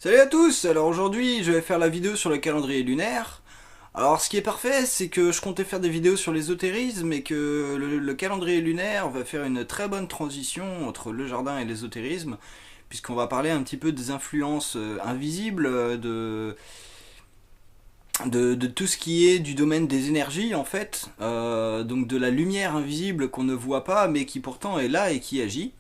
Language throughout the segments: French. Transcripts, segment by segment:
Salut à tous. Alors aujourd'hui je vais faire la vidéo sur le calendrier lunaire. Alors ce qui est parfait, c'est que je comptais faire des vidéos sur l'ésotérisme et que le calendrier lunaire va faire une très bonne transition entre le jardin et l'ésotérisme, puisqu'on va parler un petit peu des influences invisibles de tout ce qui est du domaine des énergies en fait, donc de la lumière invisible qu'on ne voit pas mais qui pourtant est là et qui agit.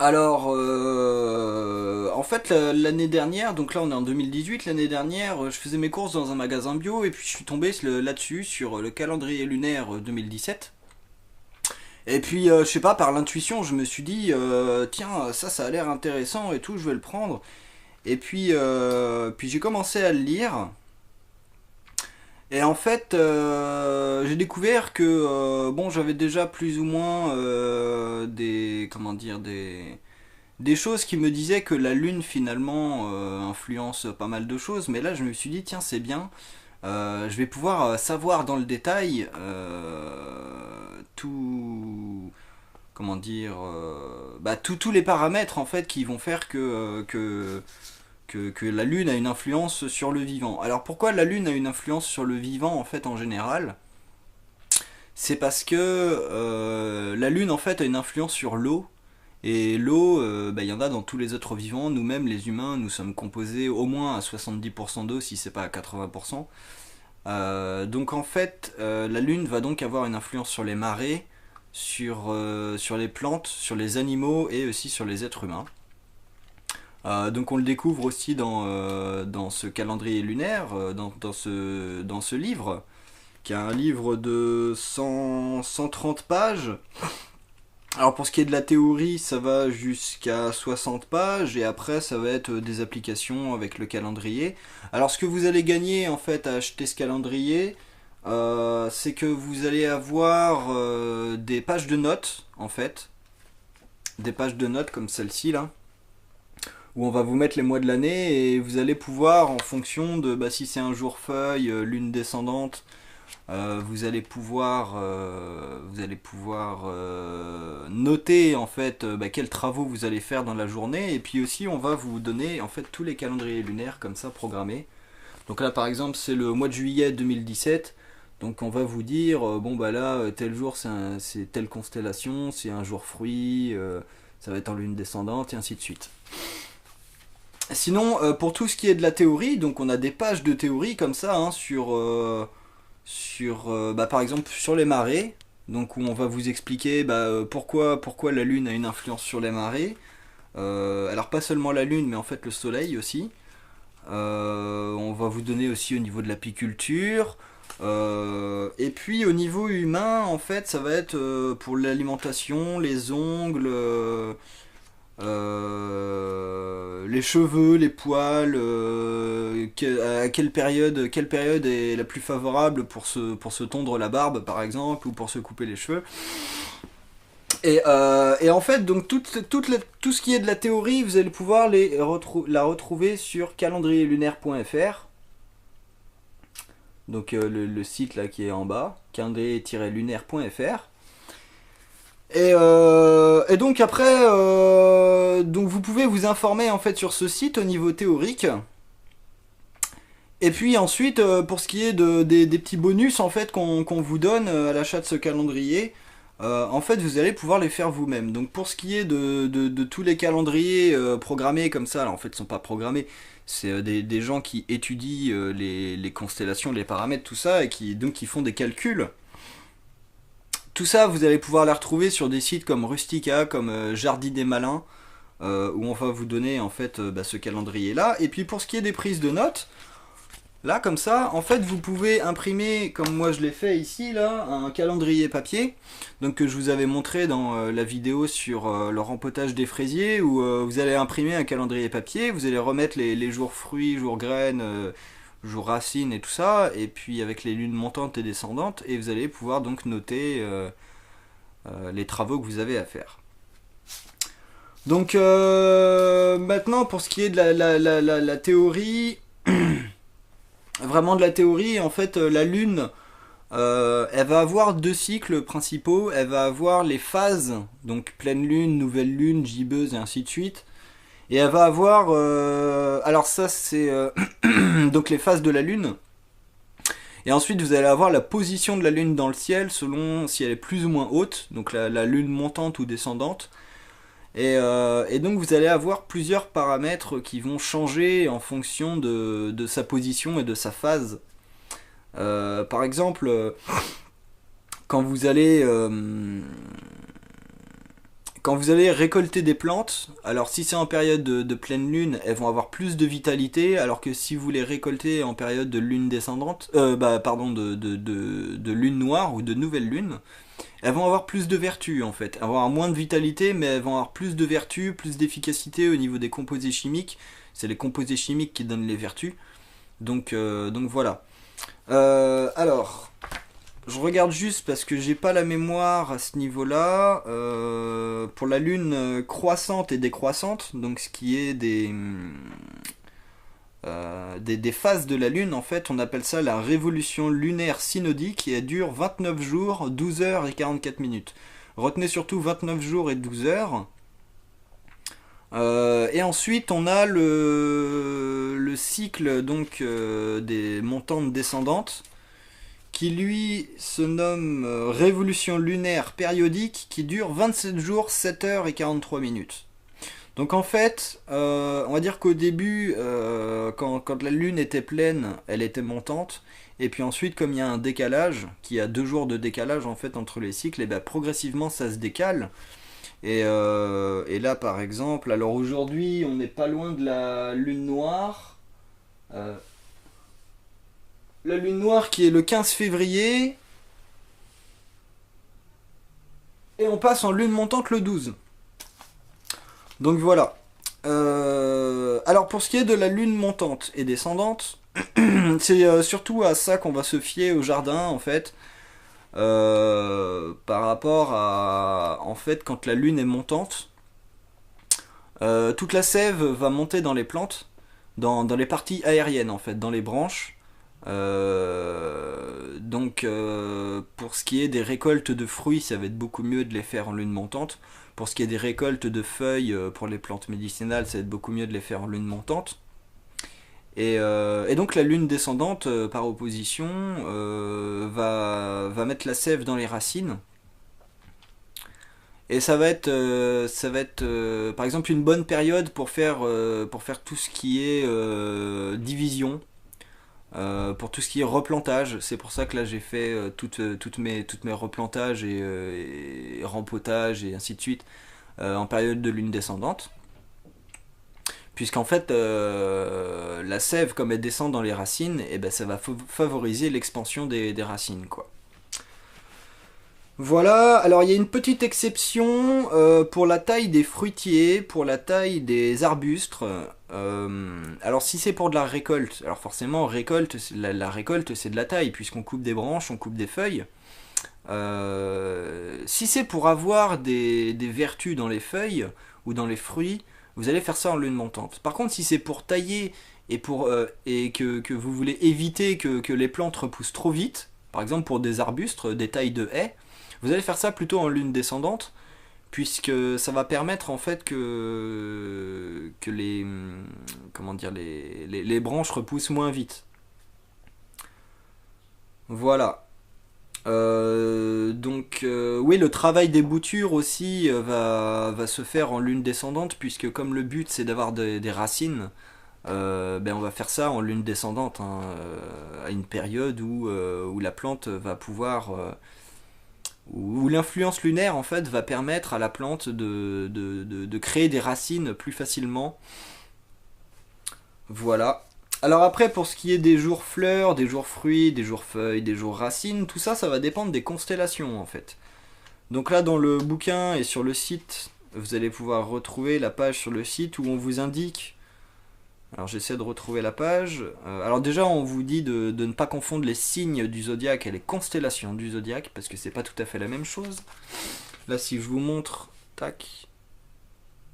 Alors, en fait, l'année dernière, donc là on est en 2018, l'année dernière, je faisais mes courses dans un magasin bio et puis je suis tombé là-dessus sur le calendrier lunaire 2017. Et puis, je sais pas, par l'intuition, je me suis dit, tiens, ça a l'air intéressant et tout, je vais le prendre. Et puis j'ai commencé à le lire. Et en fait, j'ai découvert que bon, j'avais déjà plus ou moins comment dire, des choses qui me disaient que la Lune finalement influence pas mal de choses, mais là je me suis dit tiens c'est bien, je vais pouvoir savoir dans le détail tout, comment dire, tous les paramètres en fait qui vont faire que la Lune a une influence sur le vivant. Alors pourquoi la Lune a une influence sur le vivant en fait en général? C'est parce que la Lune en fait a une influence sur l'eau. Et l'eau, il y en a dans tous les êtres vivants. Nous-mêmes, les humains, nous sommes composés au moins à 70% d'eau, si c'est pas à 80%. Donc en fait, la Lune va donc avoir une influence sur les marées, sur les plantes, sur les animaux et aussi sur les êtres humains. Donc on le découvre aussi dans ce calendrier lunaire, dans ce livre, qui est un livre de 130 pages. Alors pour ce qui est de la théorie, ça va jusqu'à 60 pages et après ça va être des applications avec le calendrier. Alors ce que vous allez gagner en fait à acheter ce calendrier, c'est que vous allez avoir des pages de notes en fait, des pages de notes comme celle-ci là, où on va vous mettre les mois de l'année et vous allez pouvoir en fonction de si c'est un jour feuille, lune descendante, vous allez pouvoir noter en fait quels travaux vous allez faire dans la journée et puis aussi on va vous donner en fait tous les calendriers lunaires comme ça programmés. Donc là par exemple c'est le mois de juillet 2017. Donc on va vous dire bon bah là tel jour c'est telle constellation, c'est un jour fruit, ça va être en lune descendante et ainsi de suite. Sinon pour tout ce qui est de la théorie, donc on a des pages de théorie comme ça hein, par exemple sur les marées, donc où on va vous expliquer pourquoi la Lune a une influence sur les marées. Alors pas seulement la Lune, mais en fait le Soleil aussi. On va vous donner aussi au niveau de l'apiculture. Et puis au niveau humain, en fait, ça va être pour l'alimentation, les ongles, les cheveux, les poils, à quelle période est la plus favorable pour se tondre la barbe par exemple ou pour se couper les cheveux. Et en fait, donc tout ce qui est de la théorie, vous allez pouvoir la retrouver sur calendrierlunaire.fr. Donc le site là qui est en bas, calendrier-lunaire.fr. Et donc après, donc vous pouvez vous informer en fait sur ce site au niveau théorique. Et puis ensuite, pour ce qui est des petits bonus en fait qu'on vous donne à l'achat de ce calendrier, en fait vous allez pouvoir les faire vous-même. Donc pour ce qui est de tous les calendriers programmés comme ça, alors en fait ils ne sont pas programmés, c'est des gens qui étudient les constellations, les paramètres, tout ça, et qui font des calculs. Tout ça, vous allez pouvoir les retrouver sur des sites comme Rustica, comme Jardi des Malins, où on va vous donner en fait ce calendrier-là. Et puis pour ce qui est des prises de notes, là comme ça, en fait vous pouvez imprimer, comme moi je l'ai fait ici, là, un calendrier papier, donc que je vous avais montré dans la vidéo sur le rempotage des fraisiers, où vous allez imprimer un calendrier papier, vous allez remettre les jours fruits, jours graines, jours racines et tout ça, et puis avec les lunes montantes et descendantes, et vous allez pouvoir donc noter les travaux que vous avez à faire. Donc maintenant pour ce qui est de la théorie, vraiment de la théorie, en fait la lune elle va avoir deux cycles principaux, elle va avoir les phases, donc pleine lune, nouvelle lune, gibbeuse et ainsi de suite. Et elle va avoir... alors ça c'est donc les phases de la Lune. Et ensuite vous allez avoir la position de la Lune dans le ciel selon si elle est plus ou moins haute, donc la Lune montante ou descendante. Et donc vous allez avoir plusieurs paramètres qui vont changer en fonction de sa position et de sa phase. Par exemple, quand vous allez quand vous allez récolter des plantes, alors si c'est en période de pleine lune, elles vont avoir plus de vitalité, alors que si vous les récoltez en période de lune descendante, pardon, de lune noire ou de nouvelle lune, elles vont avoir plus de vertus en fait. Elles vont avoir moins de vitalité, mais elles vont avoir plus de vertus, plus d'efficacité au niveau des composés chimiques. C'est les composés chimiques qui donnent les vertus. Donc voilà. Alors, je regarde juste parce que j'ai pas la mémoire à ce niveau-là. Pour la lune croissante et décroissante, donc ce qui est des phases de la lune, en fait, on appelle ça la révolution lunaire synodique et elle dure 29 jours, 12 heures et 44 minutes. Retenez surtout 29 jours et 12 heures. Et ensuite, on a le cycle donc des montantes descendantes qui lui se nomme révolution lunaire périodique qui dure 27 jours, 7 heures et 43 minutes. Donc en fait, on va dire qu'au début, quand la lune était pleine, elle était montante. Et puis ensuite, comme il y a un décalage, qui a 2 jours de décalage en fait entre les cycles, et bien progressivement ça se décale. Et là par exemple, alors aujourd'hui on n'est pas loin de la lune noire. Euh, la lune noire qui est le 15 février, et on passe en lune montante le 12. Donc voilà. Alors pour ce qui est de la lune montante et descendante, c'est surtout à ça qu'on va se fier au jardin en fait. Par rapport à en fait quand la lune est montante, toute la sève va monter dans les plantes, dans les parties aériennes en fait, dans les branches. Pour ce qui est des récoltes de fruits, ça va être beaucoup mieux de les faire en lune montante. Pour ce qui est des récoltes de feuilles pour les plantes médicinales, ça va être beaucoup mieux de les faire en lune montante. Et donc la lune descendante, par opposition, va mettre la sève dans les racines. Et ça va être par exemple une bonne période pour faire tout ce qui est division, pour tout ce qui est replantage. C'est pour ça que là j'ai fait toutes mes replantages et rempotages et ainsi de suite en période de lune descendante. Puisqu'en fait, la sève, comme elle descend dans les racines, et ben, ça va favoriser l'expansion des racines, quoi. Voilà, alors il y a une petite exception pour la taille des fruitiers, pour la taille des arbustes. Alors si c'est pour de la récolte, alors forcément récolte, la récolte c'est de la taille, puisqu'on coupe des branches, on coupe des feuilles. Si c'est pour avoir des vertus dans les feuilles ou dans les fruits, vous allez faire ça en lune montante. Par contre, si c'est pour tailler et que vous voulez éviter que les plantes repoussent trop vite, par exemple pour des arbustes, des tailles de haies, vous allez faire ça plutôt en lune descendante, puisque ça va permettre en fait que comment dire, les branches repoussent moins vite. Voilà. Oui, le travail des boutures aussi va se faire en lune descendante, puisque comme le but c'est d'avoir des racines, on va faire ça en lune descendante, hein, à une période où la plante va pouvoir, où l'influence lunaire en fait va permettre à la plante de créer des racines plus facilement. Voilà. Alors après, pour ce qui est des jours fleurs, des jours fruits, des jours feuilles, des jours racines, tout ça, ça va dépendre des constellations en fait. Donc là, dans le bouquin et sur le site, vous allez pouvoir retrouver la page sur le site où on vous indique. Alors j'essaie de retrouver la page. Alors déjà, on vous dit de ne pas confondre les signes du zodiaque et les constellations du zodiaque, parce que c'est pas tout à fait la même chose. Là, si je vous montre, tac.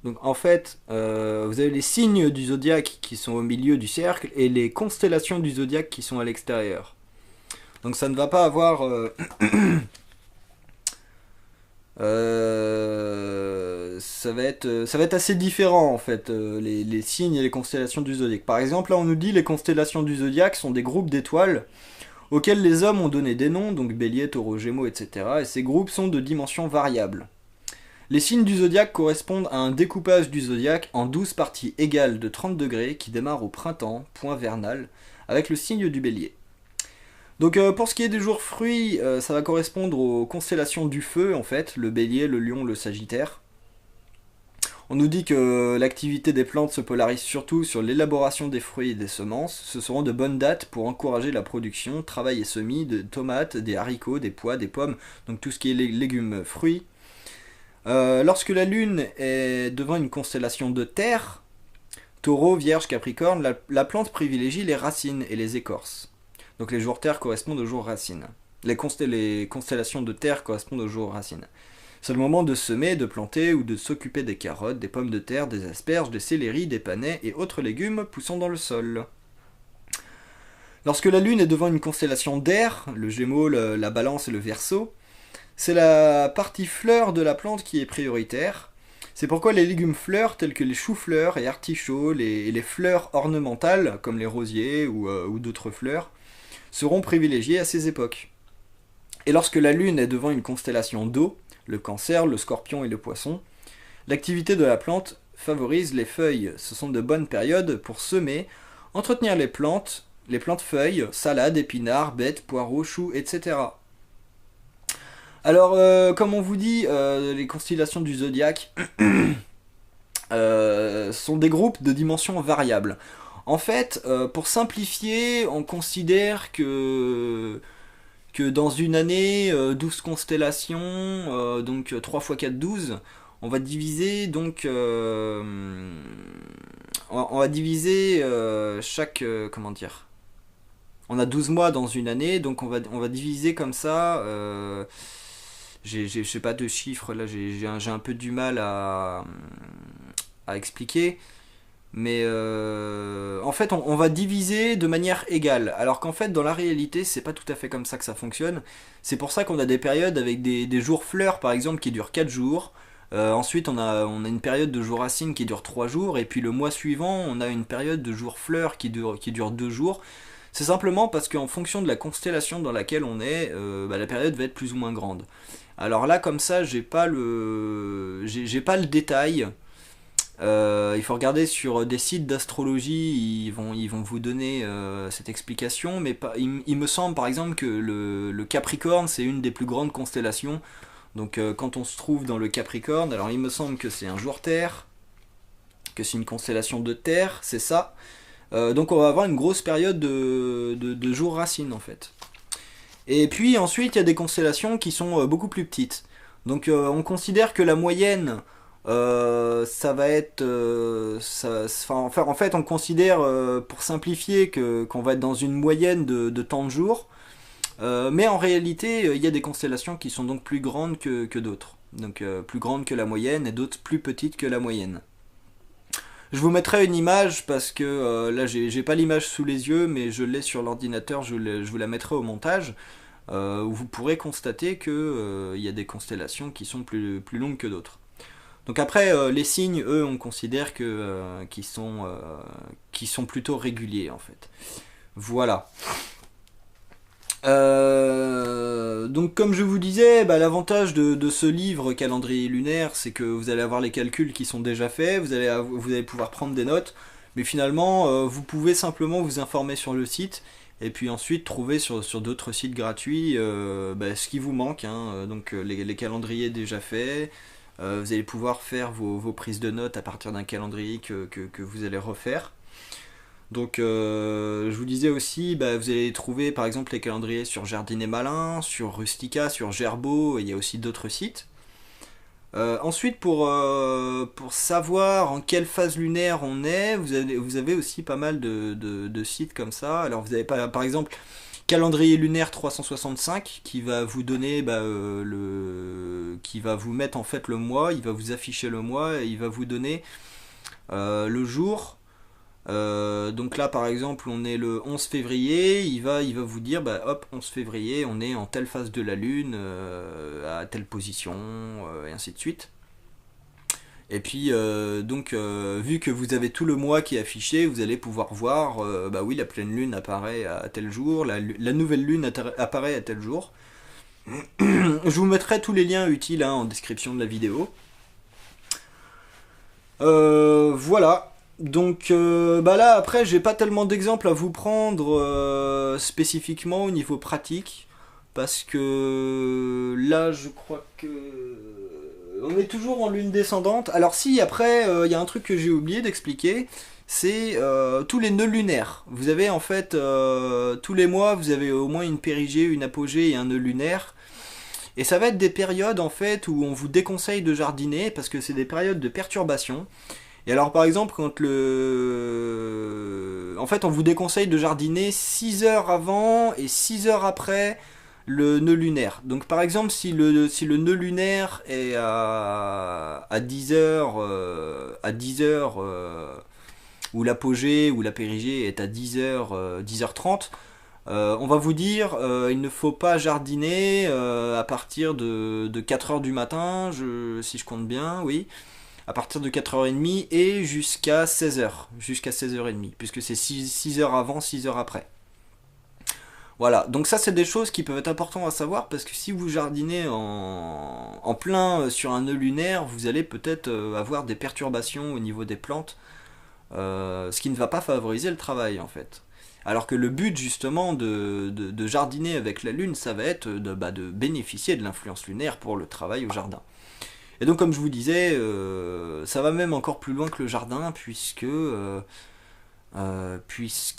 Donc en fait, vous avez les signes du zodiaque qui sont au milieu du cercle et les constellations du zodiaque qui sont à l'extérieur. Donc ça ne va pas avoir ça ça va être assez différent en fait, les signes et les constellations du zodiaque. Par exemple, là on nous dit les constellations du zodiaque sont des groupes d'étoiles auxquels les hommes ont donné des noms, donc bélier, taureau, gémeaux, etc. Et ces groupes sont de dimensions variables. Les signes du zodiaque correspondent à un découpage du zodiaque en 12 parties égales de 30 degrés qui démarrent au printemps, point vernal, avec le signe du bélier. Donc pour ce qui est des jours fruits, ça va correspondre aux constellations du feu en fait, le bélier, le lion, le sagittaire. On nous dit que l'activité des plantes se polarise surtout sur l'élaboration des fruits et des semences. Ce seront de bonnes dates pour encourager la production, travail et semis de tomates, des haricots, des pois, des pommes, donc tout ce qui est légumes, fruits. Lorsque la lune est devant une constellation de terre, taureau, vierge, capricorne, la plante privilégie les racines et les écorces. Donc les jours terre correspondent aux jours racines. Les constellations de terre correspondent aux jours racines. C'est le moment de semer, de planter ou de s'occuper des carottes, des pommes de terre, des asperges, des céleris, des panais et autres légumes poussant dans le sol. Lorsque la lune est devant une constellation d'air, le Gémeaux, la Balance et le Verseau, c'est la partie fleur de la plante qui est prioritaire. C'est pourquoi les légumes fleurs tels que les choux-fleurs et artichauts, et les fleurs ornementales comme les rosiers ou d'autres fleurs, seront privilégiées à ces époques. Et lorsque la lune est devant une constellation d'eau, le Cancer, le Scorpion et le Poisson, l'activité de la plante favorise les feuilles. Ce sont de bonnes périodes pour semer, entretenir les plantes feuilles, salades, épinards, bêtes, poireaux, choux, etc. Alors, comme on vous dit, les constellations du zodiaque sont des groupes de dimensions variables. En fait, pour simplifier, on considère que dans une année, 12 constellations, donc 3 x 4, 12, on va diviser donc on va diviser chaque comment dire, on a 12 mois dans une année, donc on va diviser comme ça. Je sais pas de chiffres là, j'ai un peu du mal à expliquer. Mais en fait, on va diviser de manière égale. Alors qu'en fait, dans la réalité, c'est pas tout à fait comme ça que ça fonctionne. C'est pour ça qu'on a des périodes avec des jours fleurs, par exemple, qui durent 4 jours. Ensuite, on a une période de jours racines qui dure 3 jours. Et puis le mois suivant, on a une période de jours fleurs qui dure 2 jours. C'est simplement parce qu'en fonction de la constellation dans laquelle on est, la période va être plus ou moins grande. Alors là, comme ça, j'ai pas le détail. Il faut regarder sur des sites d'astrologie, ils vont vous donner cette explication, mais il me semble par exemple que le Capricorne c'est une des plus grandes constellations. Donc quand on se trouve dans le Capricorne, alors il me semble que c'est un jour Terre, que c'est une constellation de Terre, c'est ça. Donc on va avoir une grosse période de jours racines en fait. Et puis ensuite il y a des constellations qui sont beaucoup plus petites. Donc on considère que la moyenne ça va être en fait on considère pour simplifier qu'on va être dans une moyenne de temps de jours, mais en réalité il y a des constellations qui sont donc plus grandes que d'autres, donc plus grandes que la moyenne et d'autres plus petites que la moyenne. Je vous mettrai une image parce que là j'ai pas l'image sous les yeux, mais je l'ai sur l'ordinateur, je vous la mettrai au montage, où vous pourrez constater que il y a des constellations qui sont plus longues que d'autres. Donc après, les signes, eux, on considère qu'ils sont plutôt réguliers en fait. Voilà. Donc comme je vous disais, l'avantage de ce livre calendrier lunaire, c'est que vous allez avoir les calculs qui sont déjà faits, vous allez pouvoir prendre des notes, mais finalement, vous pouvez simplement vous informer sur le site, et puis ensuite trouver sur d'autres sites gratuits ce qui vous manque, hein, donc les calendriers déjà faits. Vous allez pouvoir faire vos prises de notes à partir d'un calendrier que vous allez refaire. Donc je vous disais aussi, vous allez trouver par exemple les calendriers sur Jardinet Malin, sur Rustica, sur Gerbeau, et il y a aussi d'autres sites. Ensuite pour savoir en quelle phase lunaire on est, vous avez aussi pas mal de sites comme ça. Alors vous avez par exemple calendrier lunaire 365 qui va vous donner qui va vous mettre en fait le mois, il va vous afficher le mois et il va vous donner le jour. Donc là par exemple on est le 11 février, il va vous dire hop 11 février on est en telle phase de la lune, à telle position, et ainsi de suite. Et puis donc vu que vous avez tout le mois qui est affiché, vous allez pouvoir voir, bah oui, la pleine lune apparaît à tel jour, la nouvelle lune apparaît à tel jour. Je vous mettrai tous les liens utiles hein, en description de la vidéo. Voilà. Donc bah là après j'ai pas tellement d'exemples à vous prendre spécifiquement au niveau pratique parce que là je crois que on est toujours en lune descendante. Alors si après il y a un truc que j'ai oublié d'expliquer, c'est tous les nœuds lunaires. Vous avez en fait tous les mois vous avez au moins une périgée, une apogée et un nœud lunaire. Et ça va être des périodes en fait où on vous déconseille de jardiner parce que c'est des périodes de perturbation. Et alors par exemple quand le... En fait on vous déconseille de jardiner 6 heures avant et 6 heures après le nœud lunaire. Donc par exemple si le nœud lunaire est à 10 heures, ou l'apogée ou la périgée est à 10 heures, 10h30, on va vous dire il ne faut pas jardiner à partir de 4 heures du matin, si je compte bien, oui à partir de 4h30 et jusqu'à 16h, jusqu'à 16h30, puisque c'est 6 heures avant, 6 heures après. Voilà, donc ça c'est des choses qui peuvent être importantes à savoir, parce que si vous jardinez en plein sur un nœud lunaire, vous allez peut-être avoir des perturbations au niveau des plantes, ce qui ne va pas favoriser le travail en fait. Alors que le but justement de jardiner avec la lune, ça va être de bénéficier de l'influence lunaire pour le travail au jardin. Et donc comme je vous disais, ça va même encore plus loin que le jardin, puisque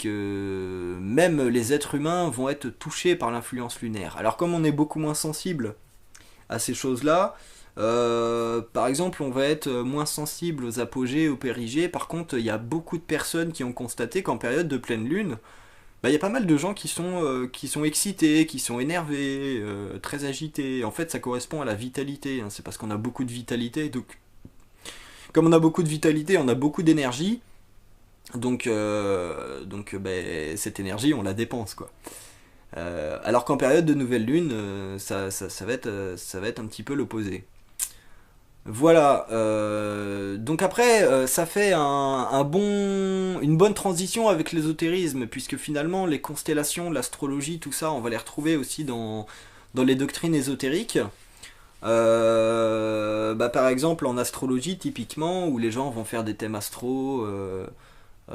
même les êtres humains vont être touchés par l'influence lunaire. Alors comme on est beaucoup moins sensible à ces choses-là, par exemple on va être moins sensible aux apogées, aux périgées. Par contre il y a beaucoup de personnes qui ont constaté qu'en période de pleine lune, bah, y a pas mal de gens qui sont excités, qui sont énervés, très agités. En fait, ça correspond à la vitalité. Hein. C'est parce qu'on a beaucoup de vitalité. Donc, comme on a beaucoup de vitalité, on a beaucoup d'énergie. Donc ben, cette énergie, on la dépense, quoi. Alors qu'en période de nouvelle lune, ça va être un petit peu l'opposé. Voilà, donc après, ça fait une bonne transition avec l'ésotérisme, puisque finalement les constellations, l'astrologie, tout ça, on va les retrouver aussi dans les doctrines ésotériques. Bah, par exemple en astrologie, typiquement, où les gens vont faire des thèmes astro,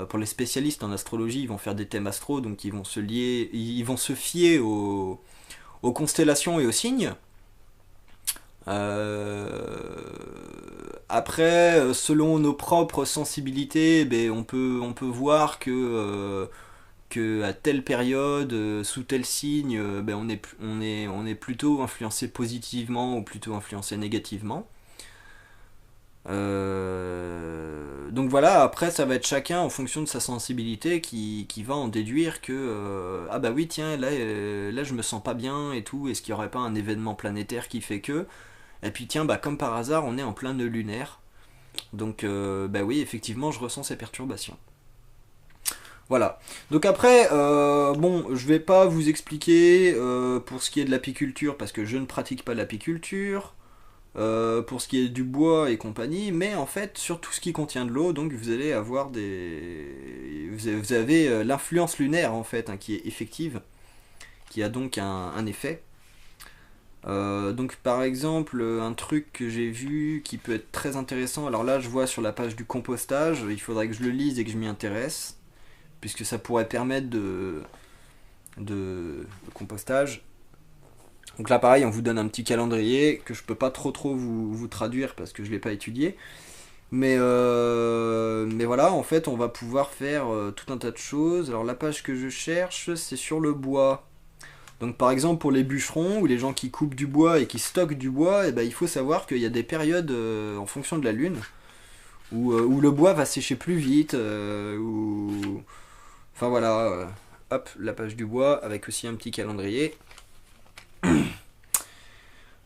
pour les spécialistes en astrologie, ils vont faire des thèmes astro, donc ils vont se fier aux constellations et aux signes. Après, selon nos propres sensibilités, ben, on peut voir que à telle période, sous tel signe, ben, on est plutôt influencé positivement ou plutôt influencé négativement. Donc voilà, après ça va être chacun en fonction de sa sensibilité qui va en déduire que ah bah oui tiens là je me sens pas bien et tout, est-ce qu'il n'y aurait pas un événement planétaire qui fait que et puis tiens, bah, comme par hasard, on est en plein nœud lunaire. Donc bah oui, effectivement, je ressens ces perturbations. Voilà. Donc après, bon, je vais pas vous expliquer pour ce qui est de l'apiculture, parce que je ne pratique pas l'apiculture, pour ce qui est du bois et compagnie, mais en fait, sur tout ce qui contient de l'eau, donc vous allez avoir vous avez l'influence lunaire, en fait, hein, qui est effective, qui a donc un effet. Donc par exemple un truc que j'ai vu qui peut être très intéressant, alors là je vois sur la page du compostage, il faudrait que je le lise et que je m'y intéresse, puisque ça pourrait permettre de compostage. Donc là pareil on vous donne un petit calendrier que je peux pas trop vous traduire parce que je l'ai pas étudié. Mais voilà, en fait on va pouvoir faire tout un tas de choses. Alors la page que je cherche c'est sur le bois. Donc par exemple pour les bûcherons ou les gens qui coupent du bois et qui stockent du bois, eh ben, il faut savoir qu'il y a des périodes en fonction de la lune où le bois va sécher plus vite, enfin voilà, hop, la page du bois avec aussi un petit calendrier.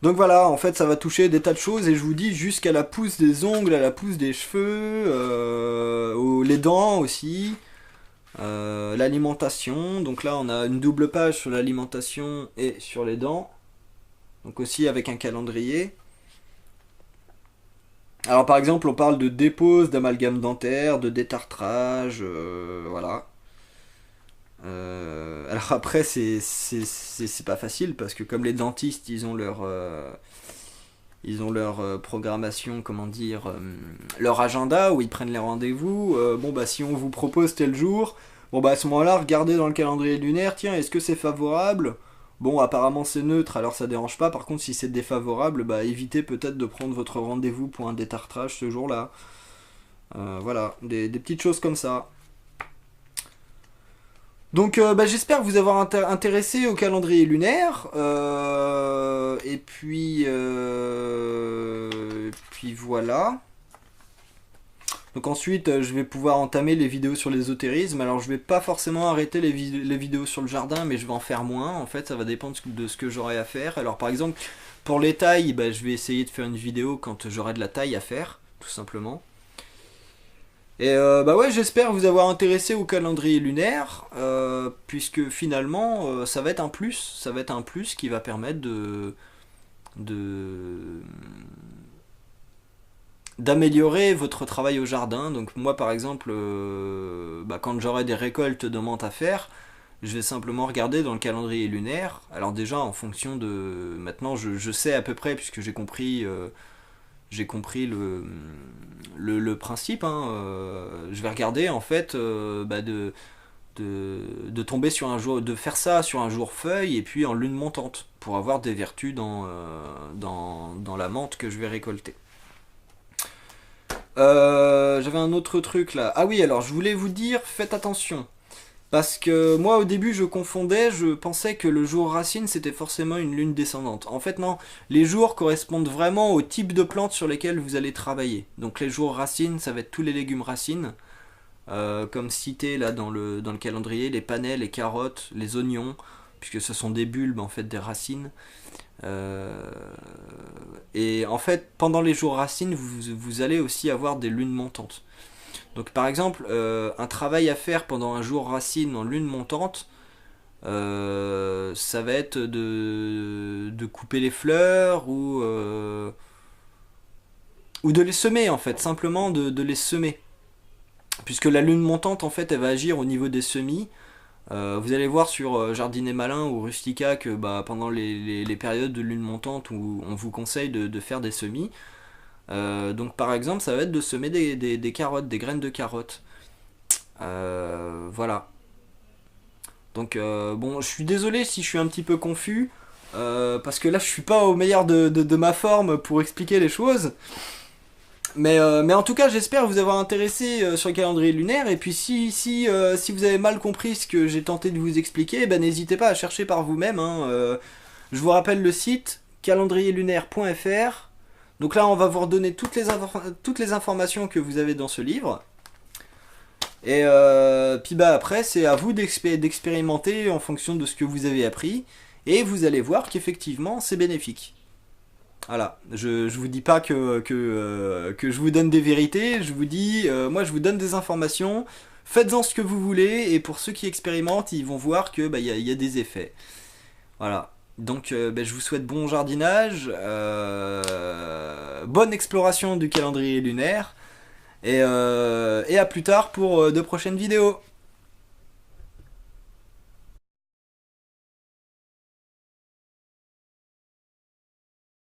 Donc voilà, en fait ça va toucher des tas de choses et je vous dis jusqu'à la pousse des ongles, à la pousse des cheveux, les dents aussi. L'alimentation, donc là on a une double page sur l'alimentation et sur les dents, donc aussi avec un calendrier. Alors par exemple, on parle de dépose, d'amalgame dentaire, de détartrage, voilà. Alors après, c'est pas facile parce que comme les dentistes, ils ont leur programmation, comment dire, leur agenda où ils prennent les rendez-vous. Bon bah si on vous propose tel jour, bon bah à ce moment-là, regardez dans le calendrier lunaire, tiens, est-ce que c'est favorable? Bon, apparemment c'est neutre, alors ça dérange pas. Par contre, si c'est défavorable, bah évitez peut-être de prendre votre rendez-vous pour un détartrage ce jour-là. Voilà, des petites choses comme ça. Donc bah, j'espère vous avoir intéressé au calendrier lunaire. Et puis voilà. Donc ensuite je vais pouvoir entamer les vidéos sur l'ésotérisme. Alors je vais pas forcément arrêter les vidéos sur le jardin, mais je vais en faire moins. En fait ça va dépendre de ce que j'aurai à faire. Alors par exemple pour les tailles, bah, je vais essayer de faire une vidéo quand j'aurai de la taille à faire, tout simplement. Et bah ouais, j'espère vous avoir intéressé au calendrier lunaire, puisque finalement, ça va être un plus qui va permettre de d'améliorer votre travail au jardin. Donc moi par exemple, bah, quand j'aurai des récoltes de menthe à faire, je vais simplement regarder dans le calendrier lunaire. Alors déjà en fonction de... Maintenant je sais à peu près puisque j'ai compris le principe. Hein, je vais regarder en fait bah, de tomber sur un jour, de faire ça sur un jour feuille et puis en lune montante pour avoir des vertus dans la menthe que je vais récolter. J'avais un autre truc là. Ah oui, alors je voulais vous dire, faites attention. Parce que moi au début je confondais, je pensais que le jour racine c'était forcément une lune descendante. En fait non, les jours correspondent vraiment au type de plantes sur lesquelles vous allez travailler. Donc les jours racines ça va être tous les légumes racines, comme cité là dans le calendrier, les panais, les carottes, les oignons, puisque ce sont des bulbes en fait des racines. Euh, et en fait pendant les jours racines vous allez aussi avoir des lunes montantes. Donc par exemple, un travail à faire pendant un jour racine en lune montante, ça va être de couper les fleurs ou de les semer en fait, simplement de les semer. Puisque la lune montante en fait elle va agir au niveau des semis. Vous allez voir sur Jardiner Malin ou Rustica que bah, pendant les périodes de lune montante où on vous conseille de faire des semis, donc par exemple, ça va être de semer des carottes, des graines de carottes. Voilà. Donc bon, je suis désolé si je suis un petit peu confus, parce que là je suis pas au meilleur de ma forme pour expliquer les choses. Mais en tout cas, j'espère vous avoir intéressé sur le calendrier lunaire. Et puis si vous avez mal compris ce que j'ai tenté de vous expliquer, ben, n'hésitez pas à chercher par vous-même. Hein. Je vous rappelle le site calendrierlunaire.fr. Donc là, on va vous redonner toutes les informations que vous avez dans ce livre. Et puis bah après, c'est à vous d'expérimenter en fonction de ce que vous avez appris. Et vous allez voir qu'effectivement, c'est bénéfique. Voilà, je vous dis pas que je vous donne des vérités, je vous dis, moi je vous donne des informations, faites-en ce que vous voulez, et pour ceux qui expérimentent, ils vont voir que bah, y a des effets. Voilà. Donc bah, je vous souhaite bon jardinage, bonne exploration du calendrier lunaire, et à plus tard pour de prochaines vidéos.